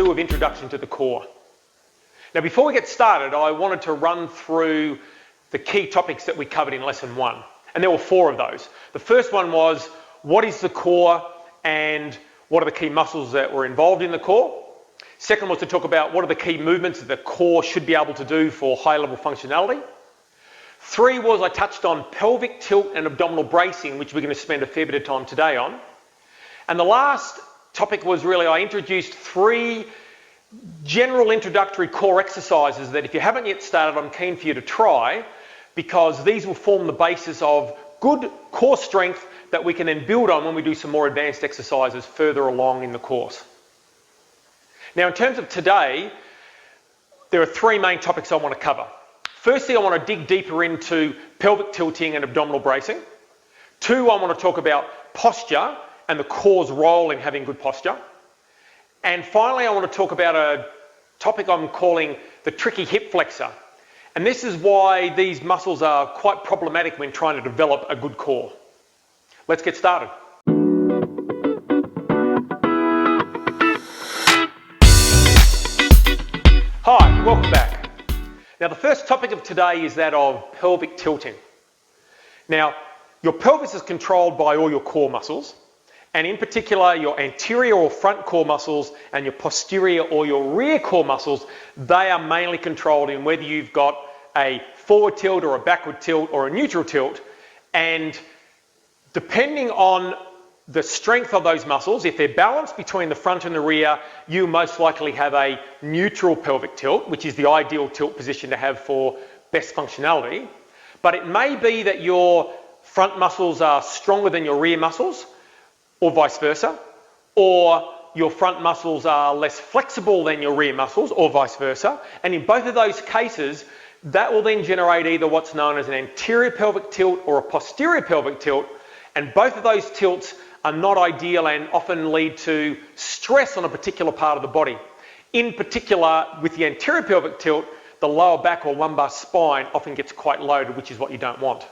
2 of Introduction to the Core. Now before we get started, I wanted to run through the key topics that we covered in lesson 1. And there were 4 of those. The first one was, what is the core and what are the key muscles that were involved in the core? Second was to talk about what are the key movements that the core should be able to do for high level functionality. 3 was I touched on pelvic tilt and abdominal bracing, which we're going to spend a fair bit of time today on. And the last topic was really I introduced 3 general introductory core exercises that if you haven't yet started, I'm keen for you to try, because these will form the basis of good core strength that we can then build on when we do some more advanced exercises further along in the course. Now in terms of today, there are 3 main topics I want to cover. Firstly, I want to dig deeper into pelvic tilting and abdominal bracing. 2, I want to talk about posture and the core's role in having good posture. And finally, I want to talk about a topic I'm calling the tricky hip flexor. And this is why these muscles are quite problematic when trying to develop a good core. Let's get started. Hi, welcome back. Now the first topic of today is that of pelvic tilting. Now, your pelvis is controlled by all your core muscles, and in particular your anterior or front core muscles and your posterior or your rear core muscles. They are mainly controlled in whether you've got a forward tilt or a backward tilt or a neutral tilt, and depending on the strength of those muscles, if they're balanced between the front and the rear, you most likely have a neutral pelvic tilt, which is the ideal tilt position to have for best functionality. But it may be that your front muscles are stronger than your rear muscles, or vice versa, or your front muscles are less flexible than your rear muscles, or vice versa. And in both of those cases, that will then generate either what's known as an anterior pelvic tilt or a posterior pelvic tilt, and both of those tilts are not ideal and often lead to stress on a particular part of the body. In particular, with the anterior pelvic tilt, the lower back or lumbar spine often gets quite loaded, which is what you don't want.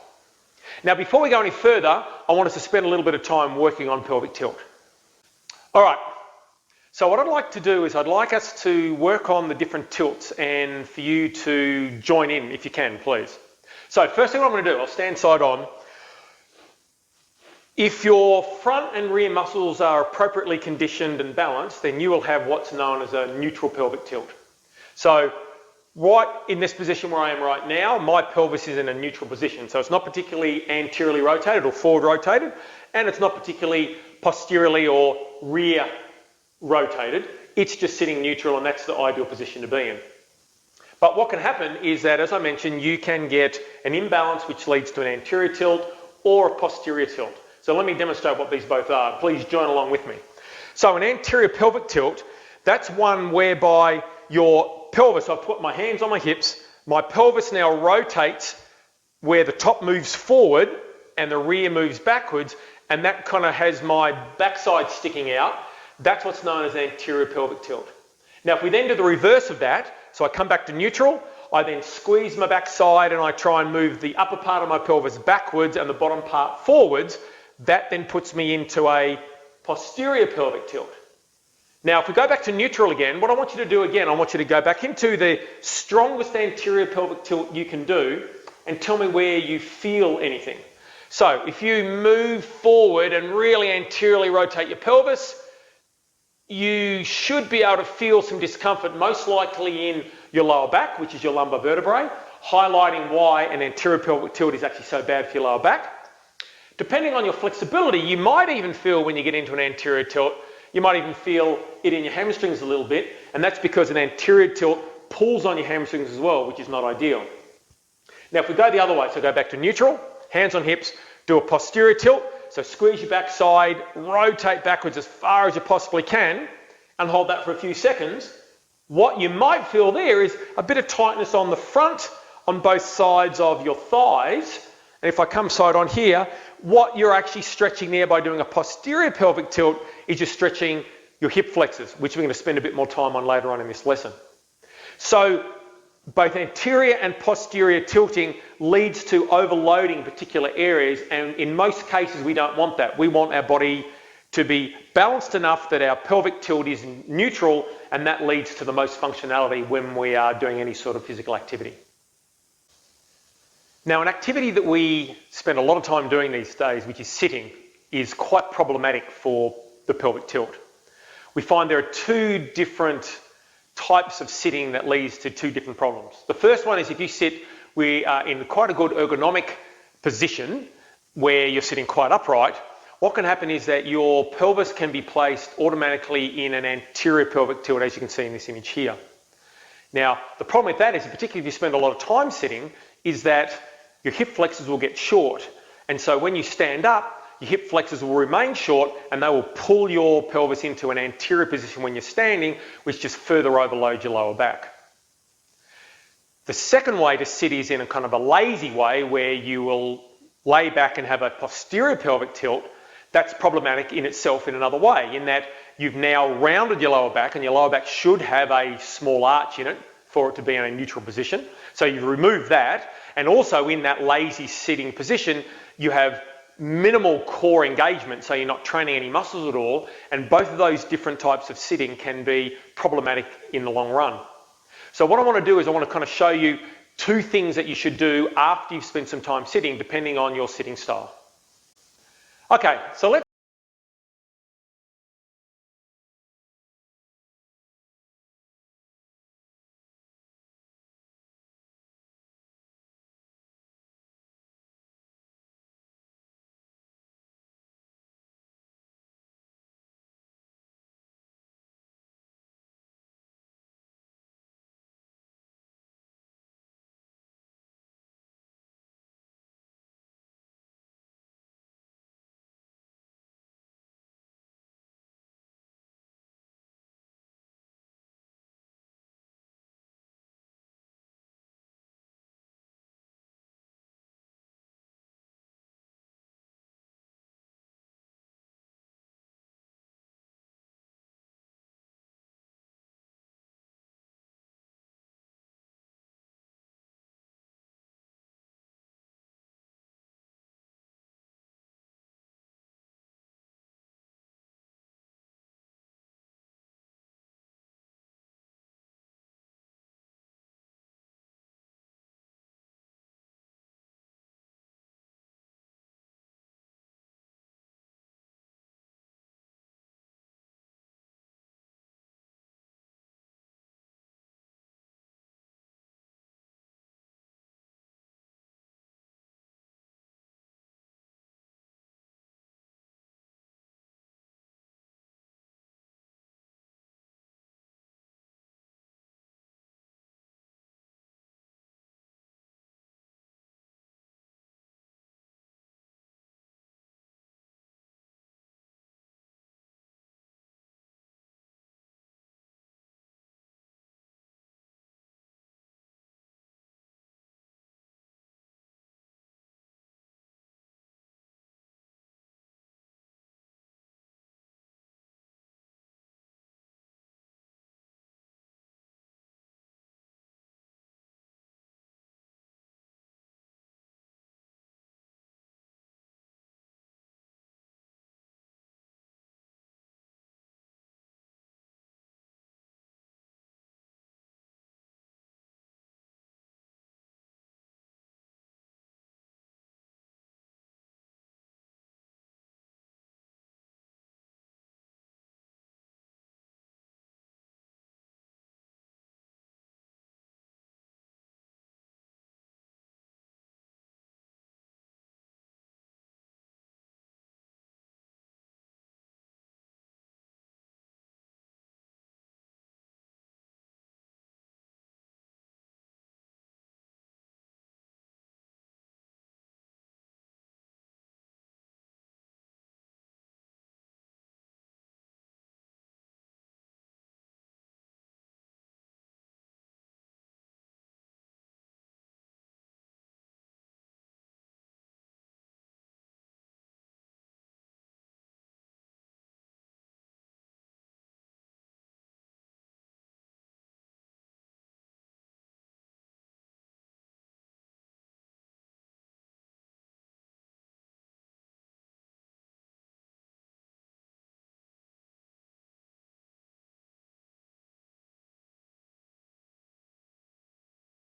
Now, before we go any further, I want us to spend a little bit of time working on pelvic tilt. All right, so what I'd like to do is I'd like us to work on the different tilts and for you to join in if you can, please. So first thing what I'm going to do, I'll stand side on. If your front and rear muscles are appropriately conditioned and balanced, then you will have what's known as a neutral pelvic tilt. So right in this position where I am right now, my pelvis is in a neutral position. So it's not particularly anteriorly rotated or forward rotated, and it's not particularly posteriorly or rear rotated. It's just sitting neutral, and that's the ideal position to be in. But what can happen is that, as I mentioned, you can get an imbalance which leads to an anterior tilt or a posterior tilt. So let me demonstrate what these both are. Please join along with me. So an anterior pelvic tilt, that's one whereby your pelvis, I've put my hands on my hips, my pelvis now rotates where the top moves forward and the rear moves backwards, and that kind of has my backside sticking out. That's what's known as anterior pelvic tilt. Now if we then do the reverse of that, so I come back to neutral, I then squeeze my backside and I try and move the upper part of my pelvis backwards and the bottom part forwards. That then puts me into a posterior pelvic tilt. Now, if we go back to neutral again, what I want you to do again, I want you to go back into the strongest anterior pelvic tilt you can do and tell me where you feel anything. So, if you move forward and really anteriorly rotate your pelvis, you should be able to feel some discomfort, most likely in your lower back, which is your lumbar vertebrae, highlighting why an anterior pelvic tilt is actually so bad for your lower back. Depending on your flexibility, you might even feel when you get into an anterior tilt, you might even feel it in your hamstrings a little bit, and that's because an anterior tilt pulls on your hamstrings as well, which is not ideal. Now if we go the other way, so go back to neutral, hands on hips, do a posterior tilt, so squeeze your backside, rotate backwards as far as you possibly can, and hold that for a few seconds. What you might feel there is a bit of tightness on the front, on both sides of your thighs, and if I come side on here, what you're actually stretching there by doing a posterior pelvic tilt is you're stretching your hip flexors, which we're going to spend a bit more time on later on in this lesson. So both anterior and posterior tilting leads to overloading particular areas, and in most cases we don't want that. We want our body to be balanced enough that our pelvic tilt is neutral, and that leads to the most functionality when we are doing any sort of physical activity. Now, an activity that we spend a lot of time doing these days, which is sitting, is quite problematic for the pelvic tilt. We find there are two different types of sitting that leads to two different problems. The first one is if you sit, we are in quite a good ergonomic position where you're sitting quite upright. What can happen is that your pelvis can be placed automatically in an anterior pelvic tilt, as you can see in this image here. Now, the problem with that is, particularly if you spend a lot of time sitting, is that your hip flexors will get short. And so when you stand up, your hip flexors will remain short and they will pull your pelvis into an anterior position when you're standing, which just further overloads your lower back. The second way to sit is in a kind of a lazy way where you will lay back and have a posterior pelvic tilt. That's problematic in itself in another way, in that you've now rounded your lower back, and your lower back should have a small arch in it for it to be in a neutral position. So you've removed that, and also in that lazy sitting position, you have minimal core engagement, so you're not training any muscles at all, and both of those different types of sitting can be problematic in the long run. So what I want to do is I want to kind of show you two things that you should do after you've spent some time sitting, depending on your sitting style. Okay, so let's